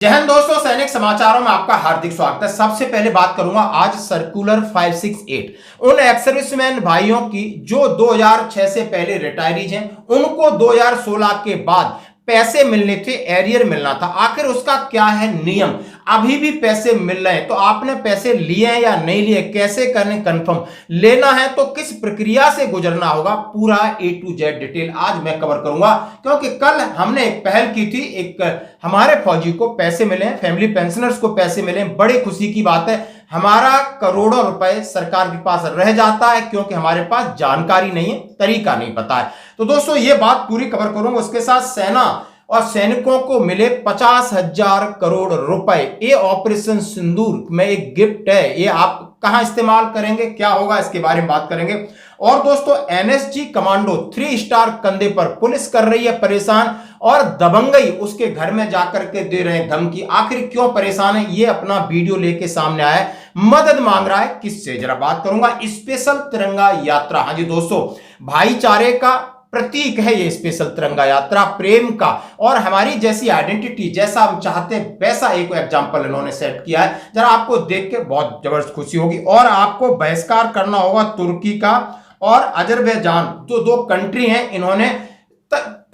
जय हिंद दोस्तों, सैनिक समाचारों में आपका हार्दिक स्वागत है। सबसे पहले बात करूंगा आज सर्कुलर 568 उन एक्स सर्विसमैन भाइयों की जो 2006 से पहले रिटायरीज हैं, उनको 2016 के बाद पैसे मिलने थे, एरियर मिलना था। आखिर उसका क्या है नियम? अभी भी पैसे मिल रहे हैं तो आपने पैसे लिए हैं या नहीं लिए, कैसे करने कंफर्म लेना है तो किस प्रक्रिया से गुजरना होगा, पूरा A to Z डिटेल आज मैं कवर करूंगा। क्योंकि कल हमने एक पहल की थी, एक हमारे फौजी को पैसे मिले, फैमिली पेंशनर्स को पैसे मिले, बड़ी खुशी की बात है। हमारा करोड़ों रुपए सरकार के पास रह जाता है क्योंकि हमारे पास जानकारी नहीं है, तरीका नहीं पता है। तो दोस्तों ये बात पूरी कवर करूंगा। उसके साथ सेना और सैनिकों को मिले 50,000 करोड़ रुपए, ये ऑपरेशन सिंदूर में एक गिफ्ट है। ये आप कहां इस्तेमाल करेंगे, क्या होगा, इसके बारे में बात करेंगे। और दोस्तों NSG कमांडो 3 स्टार कंधे पर, पुलिस कर रही है परेशान और दबंगई उसके घर में जाकर के दे रहे हैं धमकी। आखिर क्यों परेशान है, ये अपना वीडियो लेके सामने आया है, मदद मांग रहा है किससे, जरा बात करूंगा। स्पेशल तिरंगा यात्रा, हाँ जी दोस्तों, भाईचारे का प्रतीक है ये स्पेशल तिरंगा यात्रा, प्रेम का और हमारी जैसी आइडेंटिटी, जैसा हम चाहते हैं वैसा एक एग्जांपल इन्होंने सेट किया है। जरा आपको देख के बहुत जबरदस्त खुशी होगी। और आपको बहिष्कार करना होगा तुर्की का और अजरबैजान, जो दो कंट्री हैं, इन्होंने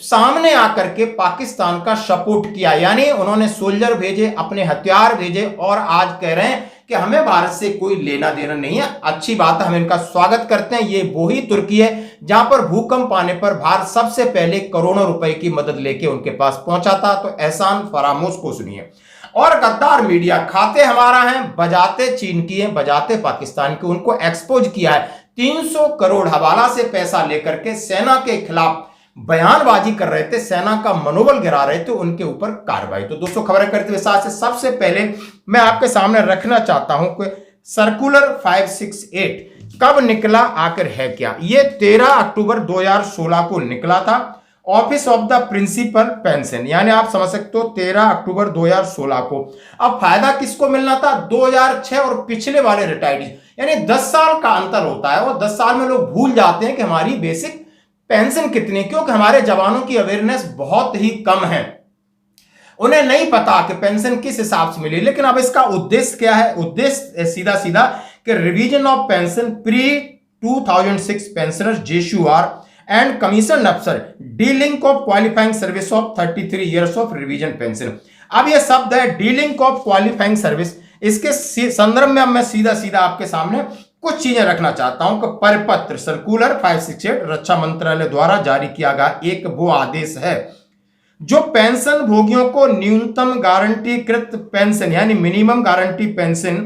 सामने आकर के पाकिस्तान का सपोर्ट किया, यानी उन्होंने सोल्जर भेजे, अपने हथियार भेजे और आज कह रहे हैं कि हमें भारत से कोई लेना देना नहीं है। अच्छी बात है, हम इनका स्वागत करते हैं। ये वही तुर्की है जहां पर भूकंप आने पर भारत सबसे पहले करोड़ों रुपए की मदद लेके उनके पास पहुंचा था। तो एहसान फरामोश को सुनिए। और गद्दार मीडिया, खाते हमारा है, बजाते चीन की है, बजाते पाकिस्तान की, उनको एक्सपोज किया है। 300 करोड़ हवाला से पैसा लेकर के सेना के खिलाफ बयानबाजी कर रहे थे, सेना का मनोबल गिरा रहे थे, उनके ऊपर कार्रवाई। तो दोस्तों खबरें करते हुए साथ से सबसे पहले मैं आपके सामने रखना चाहता हूं कि सर्कुलर 568 कब निकला, आखिर है क्या। ये 13 अक्टूबर 2016 को निकला था, office of the principal pension, यानी आप समझ सकते हो 13 अक्टूबर 2016 को। अब फायदा किसको मिलना था? 2006 और पिछले वाले रिटायर्ड, यानी 10 साल का अंतर होता है। और 10 साल में लोग भूल जाते हैं कि हमारी बेसिक पेंशन कितनी, क्योंकि हमारे जवानों की अवेयरनेस बहुत ही कम है, उन्हें नहीं पता कि पेंशन किस हिसाब से मिली। लेकिन अब इसका उद्देश्य क्या है? उद्देश्य सीधा सीधा कि revision of pension pre 2006 pensioners JCUR and commission अफसर dealing of qualifying service of 33 years of revision pension. अब यह शब्द है डीलिंग ऑफ क्वालिफाइंग सर्विस, इसके संदर्भ में अब मैं सीधा सीधा आपके सामने कुछ चीजें रखना चाहता हूं कि परिपत्र सर्कुलर 568 रक्षा मंत्रालय द्वारा जारी किया गया एक वो आदेश है जो पेंशन भोगियों को न्यूनतम गारंटीकृत पेंशन यानी मिनिमम गारंटी पेंशन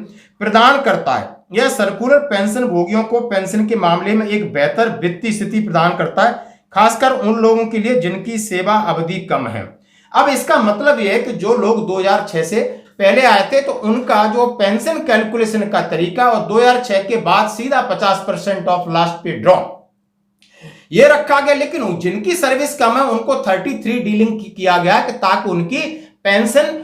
प्रदान करता है। यह सर्कुलर पेंशन भोगियों को पेंशन के मामले में एक बेहतर वित्तीय स्थिति प्रदान करता है, खासकर उन लोगों के लिए जिनकी सेवा अवधि कम है। अब इसका मतलब यह है कि जो लोग 2006 से पहले आए थे तो उनका जो पेंशन कैलकुलेशन का तरीका और 2006 के बाद सीधा 50% ऑफ लास्ट पे ड्रॉ ये रखा गया। लेकिन जिनकी सर्विस कम है उनको 33 डीलिंग किया गया कि ताकि उनकी पेंशन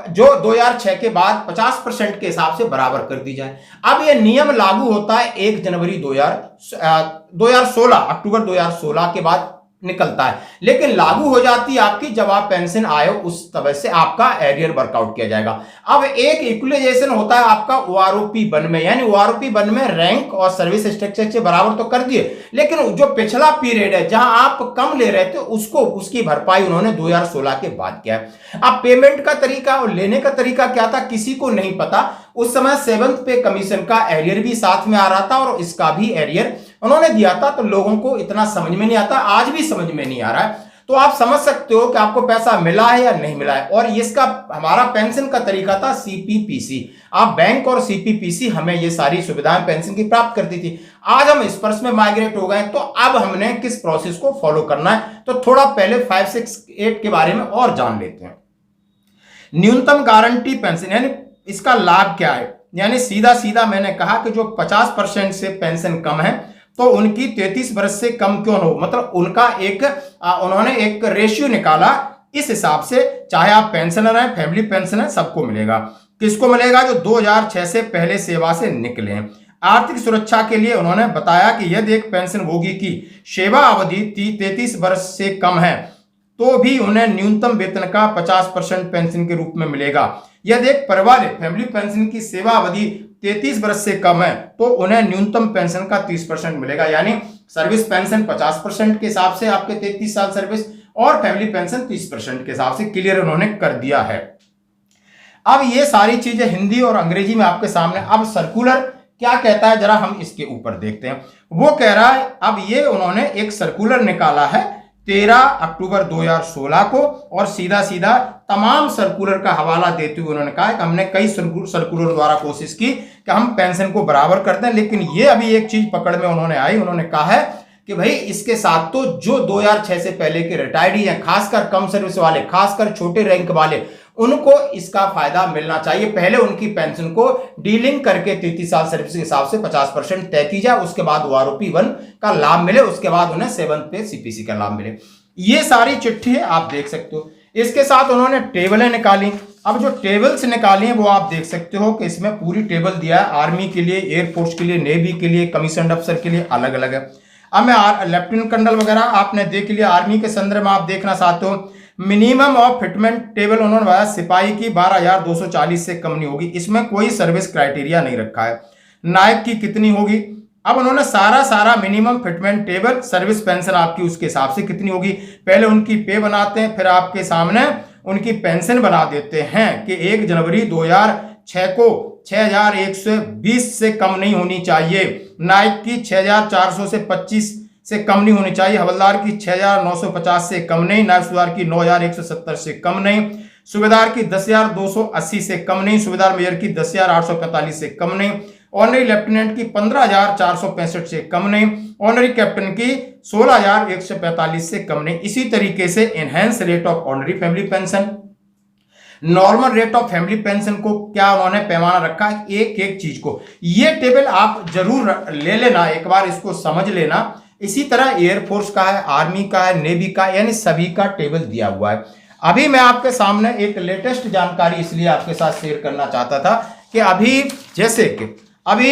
जो 2006 के बाद 50% के हिसाब से बराबर कर दी जाए। अब यह नियम लागू होता है 1 जनवरी 2016 अक्टूबर 2016 के बाद निकलता है, लेकिन लागू हो जाती है आपकी जब आप पेंशन आए उस तरह से आपका एरियर वर्कआउट किया जाएगा। अब एक इक्वलाइजेशन होता है आपका OROP 1 में, यानी OROP 1 में रैंक और सर्विस स्ट्रक्चर से बराबर तो कर दिए, लेकिन जो पिछला पीरियड है जहां आप कम ले रहे थे उसको उसकी भरपाई उन्होंने 2016 के बाद किया है। अब पेमेंट का तरीका और लेने का तरीका क्या था किसी को नहीं पता। उस समय 7th पे कमीशन का एरियर भी साथ में आ रहा था और इसका भी एरियर उन्होंने दिया था, तो लोगों को इतना समझ में नहीं आता, आज भी समझ में नहीं आ रहा है। तो आप समझ सकते हो कि आपको पैसा मिला है या नहीं मिला है। और इसका हमारा पेंशन का तरीका था CPPC, आप बैंक और CPPC हमें ये सारी सुविधाएं पेंशन की प्राप्त करती थी। आज हम इस पर्स में माइग्रेट हो गए, तो अब हमने किस प्रोसेस को फॉलो करना है, तो थोड़ा पहले 568 के बारे में और जान लेते हैं। न्यूनतम गारंटी पेंशन यानी इसका लाभ क्या है, यानी सीधा सीधा मैंने कहा कि जो 50% से पेंशन कम है तो उनकी 33 वर्ष से कम क्यों न हो, मतलब उनका उन्होंने एक रेशियो निकाला, इस हिसाब से चाहे आप पेंशनर हैं, फैमिली पेंशन है, सबको मिलेगा। किसको मिलेगा? जो 2006 से पहले सेवा से निकले हैं। आर्थिक सुरक्षा के लिए उन्होंने बताया कि यदि एक पेंशन भोगी की सेवा अवधि 33 वर्ष से कम है तो भी उन्हें न्यूनतम वेतन का 50% पेंशन के रूप में मिलेगा। यदि एक परिवार है फैमिली पेंशन की सेवा अवधि 33 वर्ष से कम है तो उन्हें न्यूनतम पेंशन का 30% मिलेगा। यानी सर्विस पेंशन 50% के हिसाब से आपके 33 साल सर्विस और फैमिली पेंशन 30% के हिसाब से क्लियर उन्होंने कर दिया है। अब ये सारी चीजें हिंदी और अंग्रेजी में आपके सामने। अब सर्कुलर क्या कहता है जरा हम इसके ऊपर देखते हैं। वो कह रहा है, अब ये उन्होंने एक सर्कुलर निकाला है 13 अक्टूबर 2016 को और सीधा सीधा तमाम सर्कुलर का हवाला देते हुए उन्होंने कहा कि हमने कई सर्कुलर द्वारा कोशिश की कि हम पेंशन को बराबर करते हैं, लेकिन ये अभी एक चीज पकड़ में उन्होंने आई। उन्होंने कहा है कि भाई इसके साथ तो जो 2006 से पहले के रिटायर्डी हैं, खासकर कम सर्विस वाले, खासकर छोटे रैंक वाले, उनको इसका फायदा मिलना चाहिए। पहले उनकी पेंशन को डीलिंग करके 33 साल सर्विस के हिसाब से 50% तय की जाए, उसके बाद ORP 1 का लाभ मिले, उसके बाद उन्हें 7th पे CPC का लाभ मिले। ये सारी चिट्ठी है, आप देख सकते हो। इसके साथ उन्होंने टेबलें निकाली। अब जो टेबल्स निकाली हैं वो आप देख सकते हो कि इसमें पूरी टेबल दिया है। आर्मी के लिए, एयरफोर्स के लिए, नेवी के लिए, कमीशन अफसर के लिए अलग अलग है। अब मैं लेफ्टिनेंट कर्नल वगैरह आपने देख लिया। आर्मी के संदर्भ में आप देखना चाहते हो, मिनिमम ऑफ फिटमेंट टेबल उन्होंने बताया सिपाही की 12,240 से कम नहीं होगी। इसमें कोई सर्विस क्राइटेरिया नहीं रखा है। नायक की कितनी होगी, अब उन्होंने सारा minimum fitment table, service pension आपकी उसके हिसाब से कितनी होगी, पहले उनकी पे बनाते हैं, फिर आपके सामने उनकी पेंशन बना देते हैं कि 1 जनवरी 2006 को 6,120 से कम नहीं होनी चाहिए। नायक की 6,400 से 25 से कम नहीं होनी चाहिए। हवलदार की 6,950 से कम नहीं। नायब सूबेदार की 9,170 से कम नहीं। सूबेदार की 10,280 से कम नहीं। सूबेदार मेजर की 10,845 से कम नहीं। ऑनरी लेफ्टिनेंट की 15,465 से कम नहीं। ऑनरी कैप्टन की 16,145 से कम नहीं। इसी तरीके से enhance rate of ordinary family pension, normal rate of family pension को क्या उन्होंने पैमाना रखा है, एक एक चीज को। ये टेबल आप जरूर ले लेना, एक बार इसको समझ लेना। इसी तरह एयरफोर्स का है, आर्मी का है, नेवी का, यानी सभी का टेबल दिया हुआ है। अभी मैं आपके सामने एक लेटेस्ट जानकारी इसलिए आपके साथ शेयर करना चाहता था कि अभी जैसे कि अभी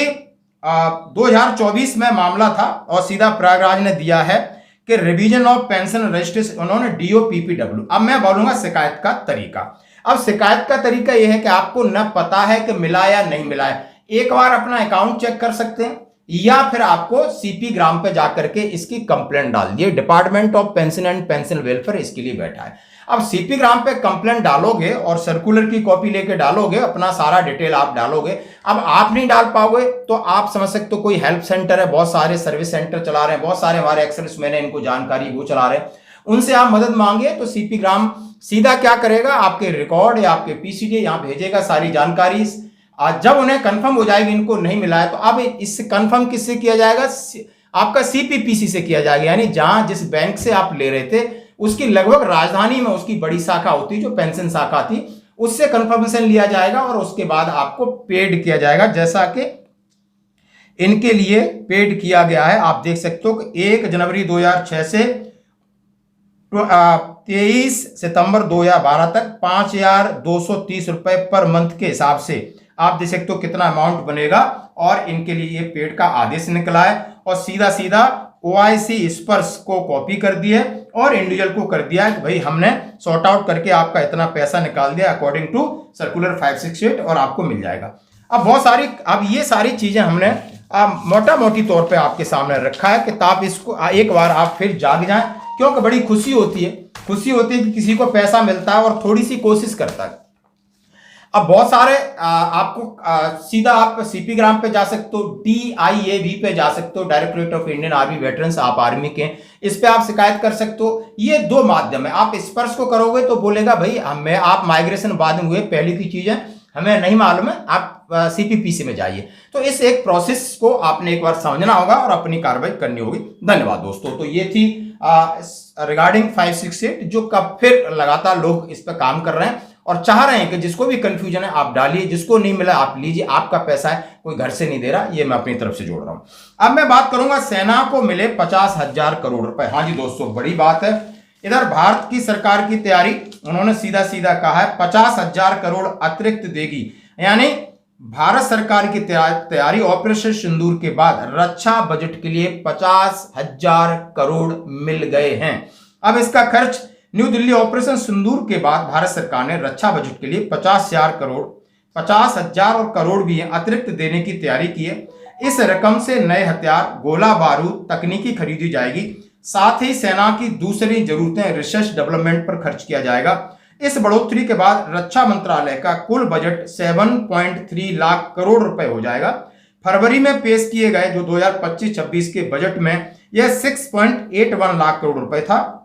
2024 में मामला था और सीधा प्रयागराज ने दिया है कि रिवीजन ऑफ पेंशन रजिस्ट्रेशन, उन्होंने DOPPW। अब मैं बोलूंगा शिकायत का तरीका। अब शिकायत का तरीका यह है कि आपको न पता है कि मिला या नहीं मिला है, एक बार अपना अकाउंट चेक कर सकते हैं या फिर आपको CP ग्राम पे जाकर के इसकी कंप्लेंट डाल दिए। Department of pension and pension welfare इसके लिए बैठा है। अब CP ग्राम पे कंप्लेंट डालोगे और सर्कुलर की कॉपी लेके डालोगे, अपना सारा डिटेल आप डालोगे। अब आप नहीं डाल पाओगे तो आप समझ सकते हो कोई हेल्प सेंटर है, बहुत सारे सर्विस सेंटर चला रहे हैं, बहुत सारे हमारे एक्सर्विस मैन है, इनको जानकारी वो चला रहे हैं, उनसे आप मदद मांगिए तो CP ग्राम सीधा क्या करेगा, आपके रिकॉर्ड या आपके PCD यहाँ भेजेगा सारी जानकारी। जब उन्हें कंफर्म हो जाएगी इनको नहीं मिला है तो अब इससे कंफर्म किससे किया जाएगा, आपका CPPC से किया जाएगा। यानी जहां जिस बैंक से आप ले रहे थे उसकी लगभग राजधानी में उसकी बड़ी शाखा होती है जो पेंशन शाखा थी, उससे कंफर्मेशन लिया जाएगा और उसके बाद आपको पेड किया जाएगा, जैसा कि इनके लिए पेड किया गया है। आप देख सकते हो कि 1 जनवरी 2006 से 23 सितंबर 2012 तक 5,230 रुपए पर मंथ के हिसाब से आप देख सकते हो कितना अमाउंट बनेगा और इनके लिए ये पेड का आदेश निकला है और सीधा सीधा OIC स्पर्श को कॉपी कर दिया और इंडिविजुअल को कर दिया है कि भाई हमने सॉर्ट आउट करके आपका इतना पैसा निकाल दिया अकॉर्डिंग टू सर्कुलर 568 और आपको मिल जाएगा। अब बहुत सारी, अब ये सारी चीजें हमने मोटा मोटी तौर पे आपके सामने रखा है कि आप इसको एक बार आप फिर जाग जाएं, क्योंकि बड़ी खुशी होती है कि किसी को पैसा मिलता है और थोड़ी सी कोशिश करता है। अब बहुत सारे आपको सीधा आप CP ग्राम पे जा सकते हो, DIAV पे जा सकते हो, directorate of Indian army veterans, आप आर्मी के, इस पे आप शिकायत कर सकते हो। ये 2 माध्यम है। आप स्पर्श को करोगे तो बोलेगा भाई हमें, आप माइग्रेशन बाद में हुए, पहले की चीज है, हमें नहीं मालूम है, आप CPPC में जाइए। तो इस एक प्रोसेस को आपने एक बार समझना होगा और अपनी कार्रवाई करनी होगी। धन्यवाद दोस्तों। तो ये थी रिगार्डिंग 568 जो कब फिर लगातार लोग इस पर काम कर रहे हैं और चाह रहे हैं कि जिसको भी कंफ्यूजन है आप डालिए, जिसको नहीं मिला आप लीजिए, आपका पैसा है, कोई घर से नहीं दे रहा, ये मैं अपनी तरफ से जोड़ रहा हूं। अब मैं बात करूंगा सेना को मिले 50,000 करोड़ रुपए। हाँ जी दोस्तों, बड़ी बात है। इधर भारत की सरकार की तैयारी, उन्होंने सीधा सीधा कहा है 50,000 करोड़ अतिरिक्त देगी। यानी भारत सरकार की तैयारी ऑपरेशन सिंदूर के बाद रक्षा बजट के लिए 50,000 करोड़ मिल गए हैं। अब इसका खर्च न्यू दिल्ली ऑपरेशन सिंदूर के बाद भारत सरकार ने रक्षा बजट के लिए 50,000 करोड़ भी अतिरिक्त देने की तैयारी की है। इस रकम से नए हथियार, गोला बारूद, तकनीकी खरीदी जाएगी। साथ ही सेना की दूसरी जरूरतें, रिसर्च डेवलपमेंट पर खर्च किया जाएगा। इस बढ़ोतरी के बाद रक्षा मंत्रालय का कुल बजट 7.3 लाख करोड़ रुपए हो जाएगा। फरवरी में पेश किए गए जो 2025-26 के बजट में यह 6.81 लाख करोड़ रुपए था।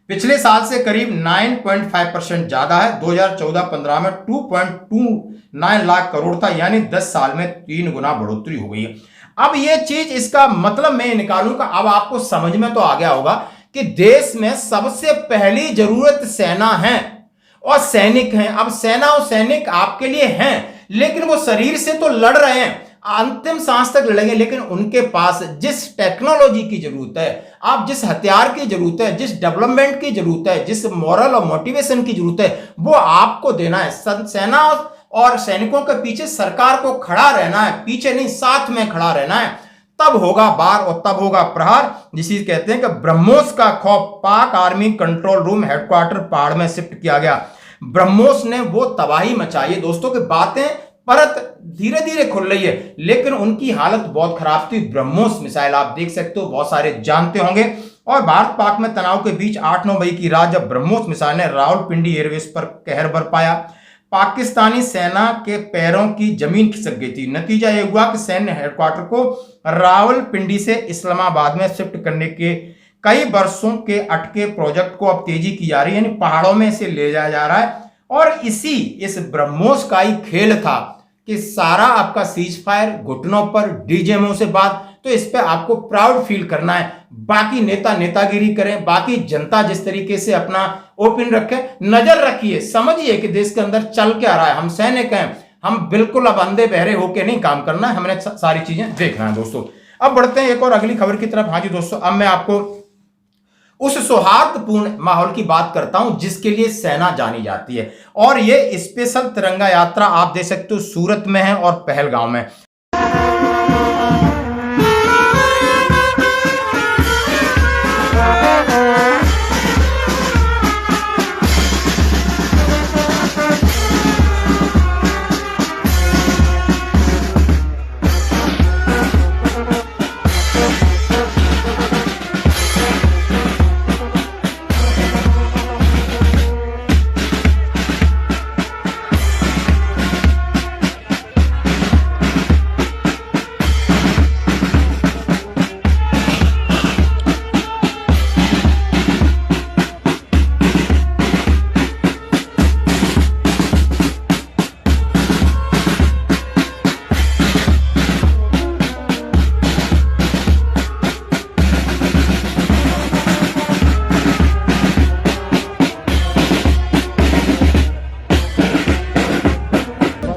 पिछले साल से करीब 9.5% ज्यादा है। 2014-15 में 2.29 लाख करोड़ था, यानी 10 साल में 3 गुना बढ़ोतरी हो गई है। अब ये चीज, इसका मतलब मैं निकालूंगा, अब आपको समझ में तो आ गया होगा कि देश में सबसे पहली जरूरत सेना है और सैनिक हैं। अब सेना और सैनिक आपके लिए हैं, लेकिन वो शरीर से तो लड़ रहे हैं, अंतिम सांस तक लड़ेंगे, लेकिन उनके पास जिस टेक्नोलॉजी की जरूरत है, आप जिस हथियार की जरूरत है, जिस डेवलपमेंट की जरूरत है, जिस मॉरल और मोटिवेशन की जरूरत है, वो आपको देना है। सेना और सैनिकों के पीछे सरकार को खड़ा रहना है, पीछे नहीं, साथ में खड़ा रहना है। तब होगा बार और तब होगा प्रहार, जिसे कहते हैं कि ब्रह्मोस का खौफ। पाक आर्मी कंट्रोल रूम हेडक्वार्टर पहाड़ में शिफ्ट किया गया। ब्रह्मोस ने वो तबाही मचाई है दोस्तों, की बातें परत धीरे धीरे खुल रही है, लेकिन उनकी हालत बहुत खराब थी। ब्रह्मोस मिसाइल आप देख सकते हो, बहुत सारे जानते होंगे। और भारत पाक में तनाव के बीच 8-9 मई की रात जब ब्रह्मोस मिसाइल ने रावलपिंडी एयरवेस पर कहर बरपाया, पाकिस्तानी सेना के पैरों की जमीन खिसक गई थी। नतीजा यह हुआ कि सैन्य हेडक्वार्टर को रावलपिंडी से इस्लामाबाद में शिफ्ट करने के कई वर्षों के अटके प्रोजेक्ट को अब तेजी की जा रही है, यानी पहाड़ों में इसे ले जाया जा रहा है। और इस ब्रह्मोस का ही खेल था कि सारा आपका सीज फायर, घुटनों पर डीजेएमओ से बात, तो इस पे आपको प्राउड फील करना है। बाकी नेता नेतागिरी करें, बाकी जनता जिस तरीके से अपना ओपिनियन रखे, नजर रखिए, समझिए कि देश के अंदर चल क्या रहा है। हम सैनिक हैं, हम बिल्कुल अब अंधे बहरे होके नहीं काम करना है, हमने सारी चीजें देखना है दोस्तों। अब बढ़ते हैं एक और अगली खबर की तरफ। हाँ जी दोस्तों, अब मैं आपको उस सौहार्दपूर्ण माहौल की बात करता हूं जिसके लिए सेना जानी जाती है, और ये स्पेशल तिरंगा यात्रा आप देख सकते हो सूरत में है और पहलगांव में।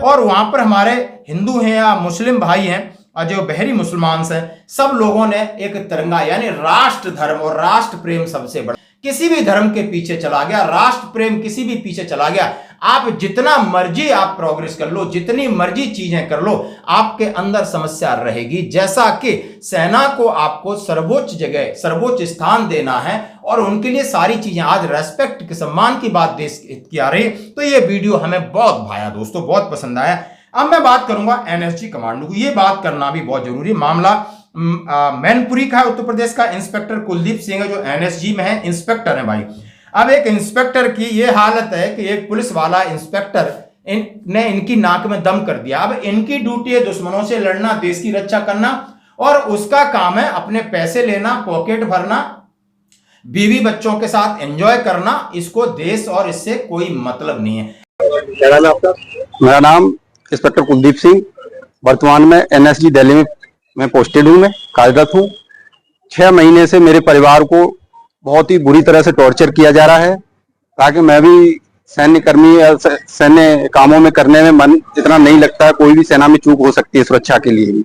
और वहां पर हमारे हिंदू हैं या मुस्लिम भाई हैं और जो बहरी मुसलमान हैं, सब लोगों ने एक तिरंगा, यानी राष्ट्र धर्म और राष्ट्र प्रेम सबसे बड़ा, किसी भी धर्म के पीछे चला गया, राष्ट्र प्रेम किसी भी पीछे चला गया, आप जितना मर्जी आप प्रोग्रेस कर लो, जितनी मर्जी चीजें कर लो, आपके अंदर समस्या रहेगी। जैसा कि सेना को आपको सर्वोच्च जगह, सर्वोच्च स्थान देना है और उनके लिए सारी चीजें, आज रेस्पेक्ट के सम्मान की बात देश की आ रही, तो ये वीडियो हमें बहुत भाया दोस्तों, बहुत पसंद आया। अब मैं बात करूंगा एनएसजी कमांडो की, ये बात करना भी बहुत जरूरी। मामला मैनपुरी का है, उत्तर प्रदेश का। इंस्पेक्टर कुलदीप सिंह है जो एनएसजी में है, इंस्पेक्टर है भाई। अब एक इंस्पेक्टर की ये हालत है कि एक पुलिस वाला इंस्पेक्टर ने इनकी नाक में दम कर दिया। अब इनकी ड्यूटी है दुश्मनों से लड़ना, देश की रक्षा करना, और उसका काम है अपने पैसे लेना, पॉकेट भरना, बीवी बच्चों के साथ एंजॉय करना। इसको देश और इससे कोई मतलब नहीं है। मेरा नाम इंस्पेक्टर कुलदीप सिंह, वर्तमान में एनएसजी दिल्ली में मैं पोस्टेड हूँ, मैं कार्यरत हूँ। 6 महीने से मेरे परिवार को बहुत ही बुरी तरह से टॉर्चर किया जा रहा है, ताकि मैं भी सैन्य कर्मी या सैन्य कामों में करने में मन इतना नहीं लगता है। कोई भी सेना में चूक हो सकती है सुरक्षा के लिए।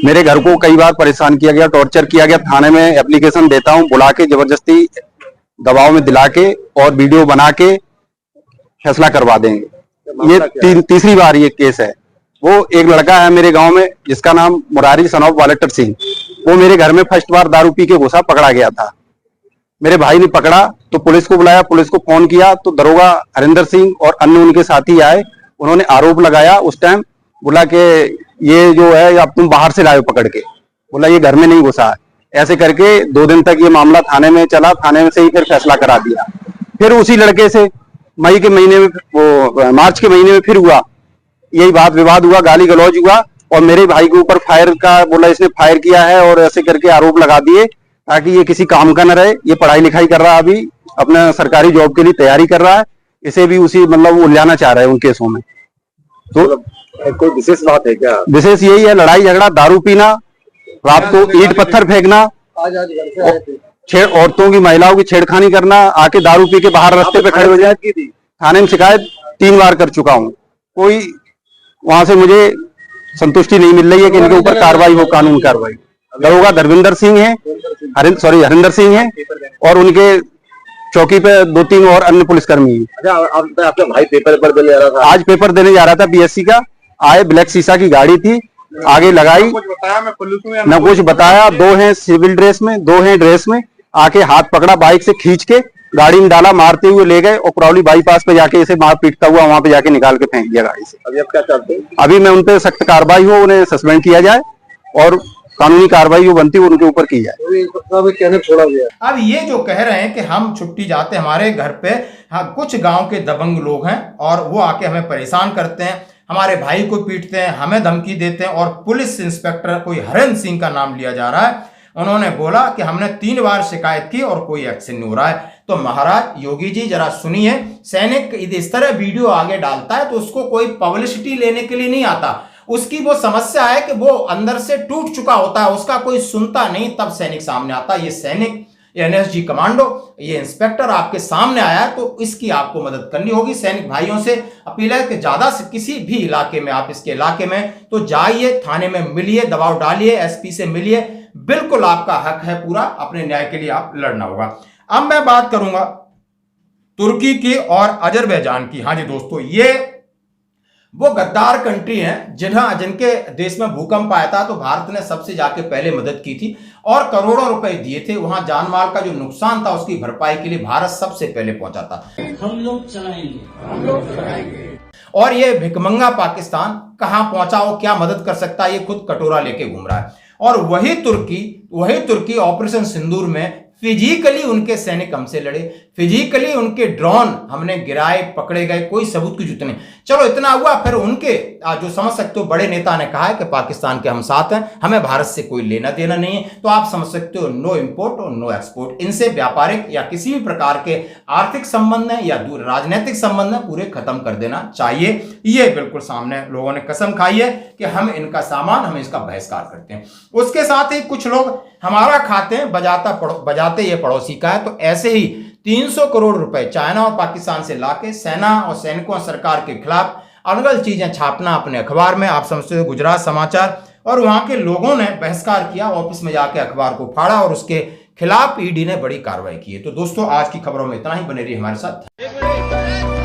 मेरे घर को कई बार परेशान किया गया, टॉर्चर किया गया। थाने में एप्लीकेशन देता हूँ, बुला के जबरदस्ती दबाव में दिला के और वीडियो बना के फैसला करवा देंगे। ये तीसरी बार ये केस है। वो एक लड़का है मेरे गांव में जिसका नाम मुरारी सन ऑफ वालेटर सिंह, वो मेरे घर में फर्स्ट बार दारू पी के घुसा, पकड़ा गया था। मेरे भाई ने पकड़ा, तो पुलिस को बुलाया, पुलिस को फोन किया तो दरोगा हरिंदर सिंह और अन्य उनके साथी आए। उन्होंने आरोप लगाया उस टाइम, बोला कि ये जो है अब तुम बाहर से लाए पकड़ के, बोला ये घर में नहीं घुसा। ऐसे करके 2 दिन तक ये मामला थाने में चला, थाने में से ही फिर फैसला करा दिया। फिर उसी लड़के से मई के महीने में, वो मार्च के महीने में फिर हुआ, यही बात विवाद हुआ, गाली गलौज हुआ और मेरे भाई के ऊपर फायर का, बोला इसने फायर किया है और ऐसे करके आरोप लगा दिए ताकि ये किसी काम का न रहे। ये पढ़ाई लिखाई कर रहा है, अभी अपना सरकारी जॉब के लिए तैयारी कर रहा है, इसे भी उसी मतलब उलझाना चाह रहे हैं उन केसों में। तो कोई विशेष बात है क्या? विशेष यही है, लड़ाई झगड़ा, दारू पीना, रात को ईंट पत्थर फेंकना, औरतों की महिलाओं की छेड़खानी करना, आके दारू पी के बाहर रास्ते पे खड़े हो जाए। थाने में शिकायत 3 बार कर चुका हूँ, कोई वहां से मुझे संतुष्टि नहीं मिल रही है कि इनके ऊपर कार्रवाई हो, कानून कार्रवाई। दरोगा धर्मेंद्र सिंह है, हरिंदर सिंह है और उनके चौकी पे 2-3 और अन्य पुलिसकर्मी हैं। अच्छा, आपका भाई पेपर देने जा रहा था? आज पेपर देने जा रहा था बीएससी का। आए, ब्लैक शीशा की गाड़ी थी, आगे लगाई, न कुछ बताया। 2 हैं सिविल ड्रेस में, 2 हैं ड्रेस में, आके हाथ पकड़ा, बाइक से खींच के गाड़ी में डाला, मारते हुए ले गए और करौली बाईपास पे जाके इसे मार पीटता हुआ वहां पे जाके निकाल के फेंक दिया गाड़ी से। अभी आप क्या चाहते हैं? अभी मैं उन पे सख्त कार्रवाई हो, उन्हें सस्पेंड किया जाए और कानूनी कार्रवाई जो बनती है उनके ऊपर की जाए। छोड़ा गया। अब ये जो कह रहे हैं कि हम छुट्टी जाते, हमारे घर पे कुछ गांव के दबंग लोग हैं और वो आके हमें परेशान करते हैं, हमारे भाई को पीटते हैं, हमें धमकी देते हैं। और पुलिस इंस्पेक्टर कोई हरिंदर सिंह का नाम लिया जा रहा है, उन्होंने बोला कि हमने 3 बार शिकायत की और कोई एक्शन नहीं हो रहा है। तो महाराज योगी जी जरा सुनिए, सैनिक इस तरह वीडियो आगे डालता है तो उसको कोई पब्लिसिटी लेने के लिए नहीं आता, उसकी वो समस्या है कि वो अंदर से टूट चुका होता है, उसका कोई सुनता नहीं, तब सैनिक सामने आता है। ये सैनिक, ये एनएसजी कमांडो, ये इंस्पेक्टर आपके सामने आया है तो इसकी आपको मदद करनी होगी। सैनिक भाइयों से अपील है कि ज्यादा से किसी भी इलाके में, आप इसके इलाके में तो जाइए, थाने में मिलिए, दबाव डालिए, एसपी से मिलिए, बिल्कुल आपका हक है पूरा, अपने न्याय के लिए आप लड़ना होगा। अब मैं बात करूंगा तुर्की की और अजरबैजान की। हाँ जी दोस्तों, ये वो गद्दार कंट्री हैं जिनके देश में भूकंप आया था तो भारत ने सबसे जाके पहले मदद की थी और करोड़ों रुपए दिए थे। वहां जान माल का जो नुकसान था उसकी भरपाई के लिए भारत सबसे पहले पहुंचा था। हम लोग चलाएंगे। और ये भिकमंगा पाकिस्तान कहां पहुंचा हो, क्या मदद कर सकता है, ये खुद कटोरा लेके घूम रहा है। और वही तुर्की ऑपरेशन सिंदूर में फिजिकली उनके सैनिक हमसे लड़े, फिजिकली उनके ड्रोन हमने गिराए, पकड़े गए, कोई सबूत की जरूरत नहीं। चलो इतना हुआ, फिर उनके जो समझ सकते हो बड़े नेता ने कहा है कि पाकिस्तान के हम साथ हैं, हमें भारत से कोई लेना देना नहीं है। तो आप समझ सकते हो नो इंपोर्ट और नो एक्सपोर्ट, इनसे व्यापारिक या किसी भी प्रकार के आर्थिक संबंध है या राजनीतिक संबंध है पूरे खत्म कर देना चाहिए। ये बिल्कुल सामने लोगों ने कसम खाई है कि हम इनका सामान, हम इसका बहिष्कार करते हैं। उसके साथ ही कुछ लोग हमारा खाते हैं बजाते ये पड़ोसी का है। तो ऐसे ही 300 करोड़ रुपए चाइना और पाकिस्तान से लाके सेना और सैनिकों और सरकार के खिलाफ अनगल चीजें छापना अपने अखबार में, आप समझते हो गुजरात समाचार, और वहां के लोगों ने बहिष्कार किया, ऑफिस में जाके अखबार को फाड़ा और उसके खिलाफ ईडी ने बड़ी कार्रवाई की है। तो दोस्तों आज की खबरों में इतना ही, बने रहिए हमारे साथ।